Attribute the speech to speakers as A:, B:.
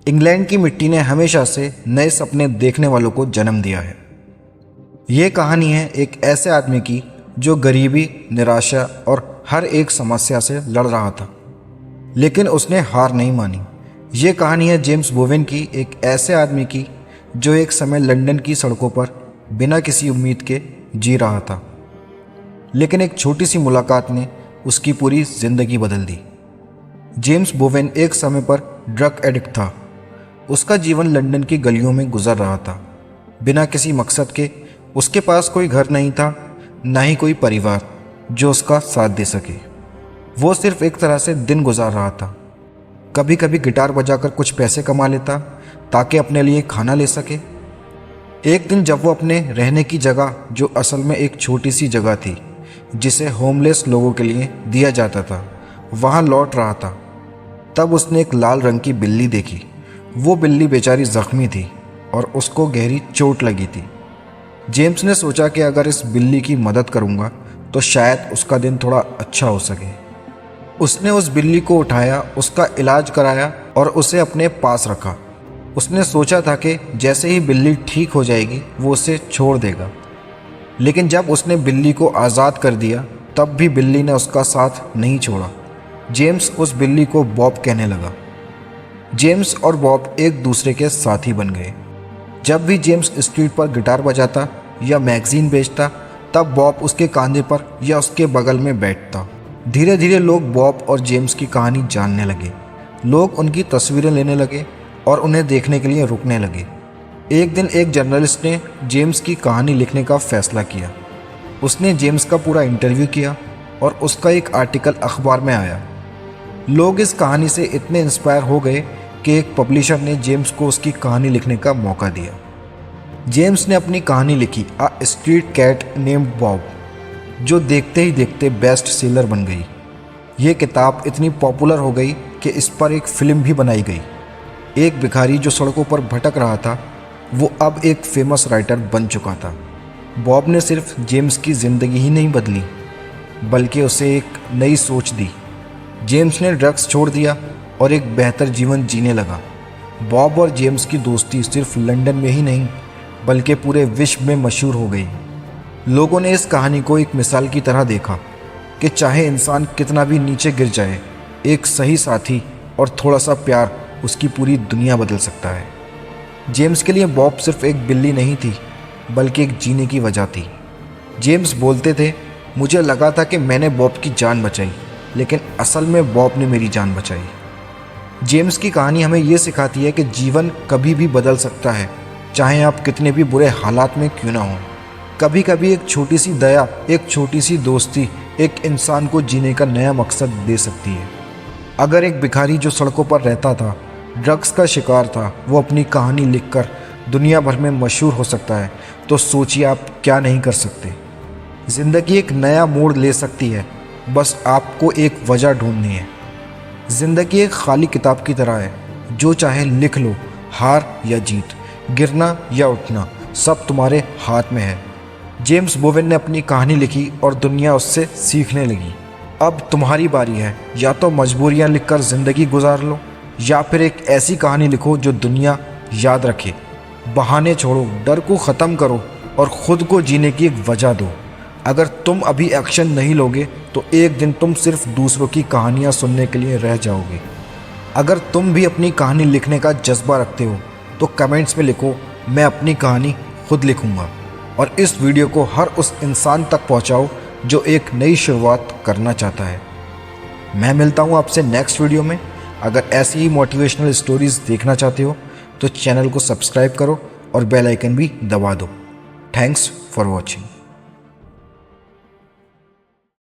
A: England की मिट्टी ने हमेशा से नए सपने देखने वालों को जन्म दिया है। ये कहानी है एक ऐसे आदमी की जो गरीबी, निराशा और हर एक समस्या से लड़ रहा था, लेकिन उसने हार नहीं मानी। ये कहानी है जेम्स बोवेन की, एक ऐसे आदमी की जो एक समय लंदन की सड़कों पर बिना किसी उम्मीद के जी रहा था, लेकिन एक छोटी सी मुलाकात ने उसकी पूरी जिंदगी बदल दी। जेम्स बोवेन एक समय पर ड्रग एडिक्ट था। उसका जीवन लंदन की गलियों में गुजर रहा था, बिना किसी मकसद के। उसके पास कोई घर नहीं था, ना ही कोई परिवार जो उसका साथ दे सके। वो सिर्फ एक तरह से दिन गुजार रहा था। कभी कभी गिटार बजाकर कुछ पैसे कमा लेता ताकि अपने लिए खाना ले सके। एक दिन जब वो अपने रहने की जगह, जो असल में एक छोटी सी जगह थी जिसे होमलेस लोगों के लिए दिया जाता था, वहाँ लौट रहा था, तब उसने एक लाल रंग की बिल्ली देखी। वो बिल्ली बेचारी जख्मी थी और उसको गहरी चोट लगी थी। जेम्स ने सोचा कि अगर इस बिल्ली की मदद करूंगा तो शायद उसका दिन थोड़ा अच्छा हो सके। उसने उस बिल्ली को उठाया, उसका इलाज कराया और उसे अपने पास रखा। उसने सोचा था कि जैसे ही बिल्ली ठीक हो जाएगी वो उसे छोड़ देगा, लेकिन जब उसने बिल्ली को आज़ाद कर दिया तब भी बिल्ली ने उसका साथ नहीं छोड़ा। जेम्स उस बिल्ली को बॉब कहने लगा। जेम्स और बॉब एक दूसरे के साथी बन गए। जब भी जेम्स स्ट्रीट पर गिटार बजाता या मैगजीन बेचता, तब बॉब उसके कंधे पर या उसके बगल में बैठता। धीरे धीरे लोग बॉब और जेम्स की कहानी जानने लगे। लोग उनकी तस्वीरें लेने लगे और उन्हें देखने के लिए रुकने लगे। एक दिन एक जर्नलिस्ट ने जेम्स की कहानी लिखने का फैसला किया। उसने जेम्स का पूरा इंटरव्यू किया और उसका एक आर्टिकल अखबार में आया। लोग इस कहानी से इतने इंस्पायर हो गए कि एक पब्लिशर ने जेम्स को उसकी कहानी लिखने का मौका दिया। जेम्स ने अपनी कहानी लिखी, a street cat named Bob, जो देखते ही देखते बेस्ट सेलर बन गई। ये किताब इतनी पॉपुलर हो गई कि इस पर एक फिल्म भी बनाई गई। एक भिखारी जो सड़कों पर भटक रहा था, वो अब एक फेमस राइटर बन चुका था। बॉब ने सिर्फ जेम्स की ज़िंदगी ही नहीं बदली, बल्कि उसे एक नई सोच दी। जेम्स ने ड्रग्स छोड़ दिया और एक बेहतर जीवन जीने लगा। बॉब और जेम्स की दोस्ती सिर्फ लंदन में ही नहीं बल्कि पूरे विश्व में मशहूर हो गई। लोगों ने इस कहानी को एक मिसाल की तरह देखा कि चाहे इंसान कितना भी नीचे गिर जाए, एक सही साथी और थोड़ा सा प्यार उसकी पूरी दुनिया बदल सकता है। जेम्स के लिए बॉब सिर्फ एक बिल्ली नहीं थी, बल्कि एक जीने की वजह थी। जेम्स बोलते थे, मुझे लगा था कि मैंने बॉब की जान बचाई, लेकिन असल में बॉब ने मेरी जान बचाई। जेम्स की कहानी हमें ये सिखाती है कि जीवन कभी भी बदल सकता है, चाहे आप कितने भी बुरे हालात में क्यों ना हों। कभी कभी एक छोटी सी दया, एक छोटी सी दोस्ती एक इंसान को जीने का नया मकसद दे सकती है। अगर एक भिखारी जो सड़कों पर रहता था, ड्रग्स का शिकार था, वो अपनी कहानी लिखकर दुनिया भर में मशहूर हो सकता है, तो सोचिए आप क्या नहीं कर सकते। ज़िंदगी एक नया मोड़ ले सकती है, बस आपको एक वजह ढूंढनी है। ज़िंदगी एक खाली किताब की तरह है, जो चाहे लिख लो। हार या जीत, गिरना या उठना, सब तुम्हारे हाथ में है। जेम्स बोवेन ने अपनी कहानी लिखी और दुनिया उससे सीखने लगी। अब तुम्हारी बारी है, या तो मजबूरियां लिखकर ज़िंदगी गुजार लो, या फिर एक ऐसी कहानी लिखो जो दुनिया याद रखे। बहाने छोड़ो, डर को ख़त्म करो और ख़ुद को जीने की एक वजह दो। अगर तुम अभी एक्शन नहीं लोगे तो एक दिन तुम सिर्फ दूसरों की कहानियाँ सुनने के लिए रह जाओगे। अगर तुम भी अपनी कहानी लिखने का जज्बा रखते हो तो कमेंट्स में लिखो, मैं अपनी कहानी खुद लिखूँगा। और इस वीडियो को हर उस इंसान तक पहुँचाओ जो एक नई शुरुआत करना चाहता है। मैं मिलता हूँ आपसे नेक्स्ट वीडियो में। अगर ऐसी ही मोटिवेशनल स्टोरीज़ देखना चाहते हो तो चैनल को सब्सक्राइब करो और बेल आइकन भी दबा दो। Thanks for watching.